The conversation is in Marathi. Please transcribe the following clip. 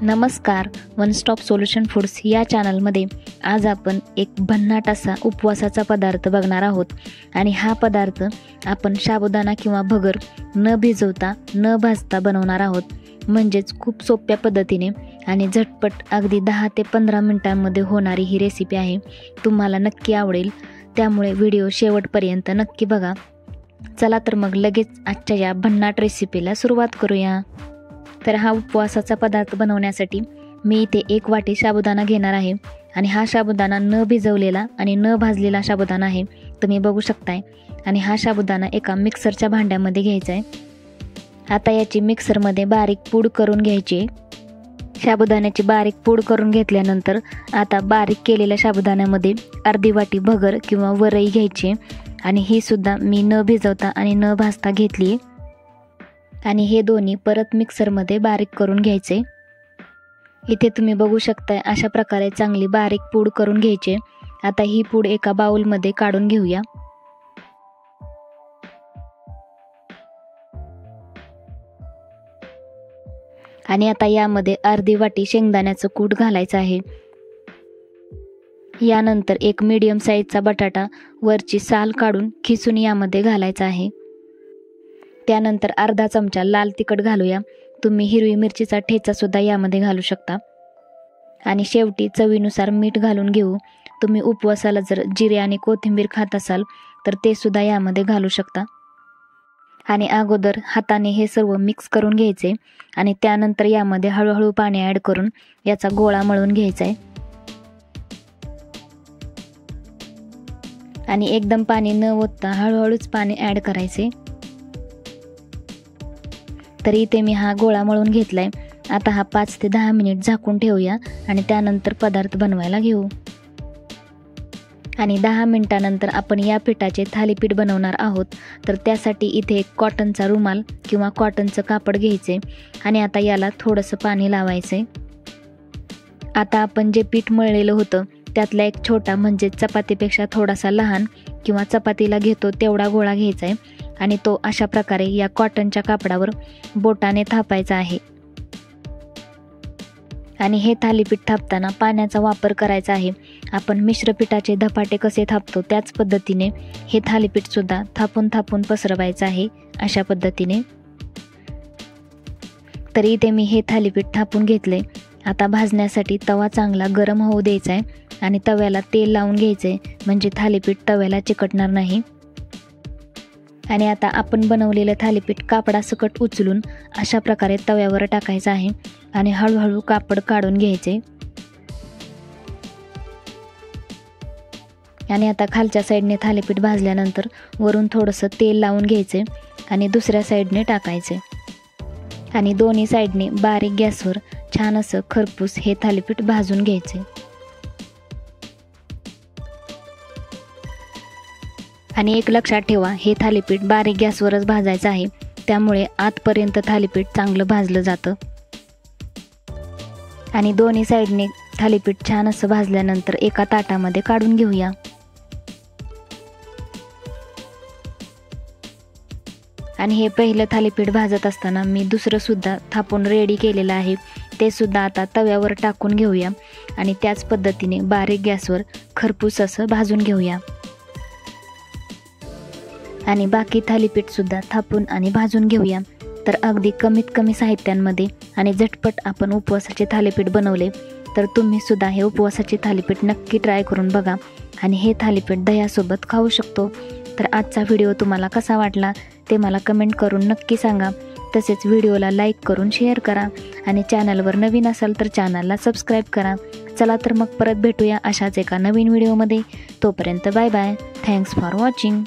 नमस्कार, वन स्टॉप सोल्युशन फूड्स या चॅनलमध्ये आज आपण एक भन्नाट असा उपवासाचा पदार्थ बघणार आहोत। आणि हा पदार्थ आपण साबुदाणा किंवा भगर न भिजवता न भाजता बनवणार आहोत। म्हणजेच खूप सोप्या पद्धतीने आणि झटपट अगदी 10 ते 15 मिनिटांमध्ये होणारी ही रेसिपी आहे। तुम्हाला नक्की आवडेल, त्यामुळे व्हिडिओ शेवटपर्यंत नक्की बघा। चला तर मग लगेच आजच्या या भन्नाट रेसिपीला सुरुवात करूया। तर हा उपवासाचा पदार्थ बनवण्यासाठी मी इथे 1 वाटी साबुदाणा घेणार आहे आणि हा साबुदाणा न भिजवलेला आणि न भाजलेला साबुदाणा आहे, तुम्ही बघू शकताय। आणि हा साबुदाणा एका मिक्सरच्या भांड्यामध्ये घ्यायचा आहे। आता याची मिक्सरमध्ये बारीक पूड करून घ्यायची। साबुदाण्याची बारीक पूड करून घेतल्यानंतर आता बारीक केलेल्या साबुदाण्यामध्ये अर्धी वाटी भगर किंवा वरई घ्यायची आणि ही सुद्धा मी न भिजवता आणि न भाजता घेतली आणि हे दोन्ही परत मिक्सरमध्ये बारीक करून घ्यायचे। इथे तुम्ही बघू शकताय अशा प्रकारे चांगली बारीक पूड करून घ्यायची। आता ही पूड एका बाउलमध्ये काढून घेऊया। आणि आता यामध्ये अर्धी वाटी शेंगदाण्याचं कूट घालायचं आहे। यानंतर एक मीडियम साईजचा बटाटा वरची साल काढून खिसून यामध्ये घालायचा आहे। त्यानंतर अर्धा चमचा लाल तिखट घालूया। तुम्ही हिरवी मिरचीचा ठेचा सुद्धा यामध्ये घालू शकता। आणि शेवटी चवीनुसार मीठ घालून घेऊ। तुम्ही उपवासाला जर जिरे आणि कोथिंबीर खात असाल तर ते सुद्धा यामध्ये घालू शकता। आणि अगोदर हाताने हे सर्व मिक्स करून घ्यायचे आणि त्यानंतर यामध्ये हळूहळू पाणी ॲड करून याचा गोळा मळून घ्यायचा आहे। आणि एकदम पाणी न ओतता हळूहळूच पाणी ॲड करायचे। तर इथे मी हा गोळा मळून घेतलाय। आता हा 5 ते 10 मिनिट झाकून ठेवूया आणि त्यानंतर पदार्थ बनवायला घेऊ। आणि 10 मिनिटानंतर आपण या पिठाचे थालीपीठ बनवणार आहोत। तर त्यासाठी इथे एक कॉटनचा रुमाल किंवा कॉटनचं कापड घ्यायचे आणि आता याला थोडंसं पाणी लावायचे। आता आपण जे पीठ मळलेलं होतं त्यातला एक छोटा म्हणजे चपातीपेक्षा थोडासा लहान किंवा चपातीला घेतो तेवढा गोळा घ्यायचा आहे आणि तो अशा प्रकारे या कॉटनच्या कापडावर बोटाने थापायचा आहे। आणि हे थालीपीठ थापताना पाण्याचा वापर करायचा आहे। आपण मिश्र पिठाचे धपाटे कसे थापतो त्याच पद्धतीने हे थालीपीठ सुद्धा थापून थापून पसरवायचं आहे अशा पद्धतीने। तर इथे मी हे थालीपीठ थापून घेतले। आता भाजण्यासाठी तवा चांगला गरम होऊ द्यायचा आहे आणि तव्याला तेल लावून घ्यायचे म्हणजे थालीपीठ तव्याला चिकटणार नाही। आणि आता आपण बनवलेलं थालीपीठ कापडासकट उचलून अशा प्रकारे तव्यावर टाकायचं आहे आणि हळूहळू कापड काढून घ्यायचे। आणि आता खालच्या साईडने थालीपीठ भाजल्यानंतर वरून थोडंसं तेल लावून घ्यायचे आणि दुसऱ्या साईडने टाकायचे आणि दोन्ही साईडने बारीक गॅसवर छान असं खरपूस हे थालीपीठ भाजून घ्यायचे। आणि एक लक्षात ठेवा, हे थालीपीठ बारीक गॅसवरच भाजायचं आहे, त्यामुळे आतपर्यंत थालीपीठ चांगलं भाजलं जातं। आणि दोन्ही साईडने थालीपीठ छान असं भाजल्यानंतर एका ताटामध्ये काढून घेऊया। आणि हे पहिलं थालीपीठ भाजत असताना मी दुसरं सुद्धा थापून रेडी केलेलं आहे, ते सुद्धा आता तव्यावर टाकून घेऊया आणि त्याच पद्धतीने बारीक गॅसवर खरपूस असं भाजून घेऊया। आणि बाकी थालीपीठ सुद्धा थापून आणि भाजून घेऊया। तर अगदी कमीत कमी साहित्यांमध्ये आणि झटपट आपण उपवासाचे थालीपीठ बनवले। तर तुम्ही सुद्धा हे उपवासाचे थालीपीठ नक्की ट्राय करून बघा आणि हे थालीपीठ दह्यासोबत खाऊ शकतो। तर आजचा व्हिडिओ तुम्हाला कसा वाटला ते मला कमेंट करून नक्की सांगा। तसेच व्हिडिओला लाईक करून शेअर करा आणि चॅनलवर नवीन असाल तर चॅनलला सबस्क्राईब करा। चला तर मग परत भेटूया अशाच एका नवीन व्हिडिओमध्ये। तोपर्यंत bye bye. Thanks for watching.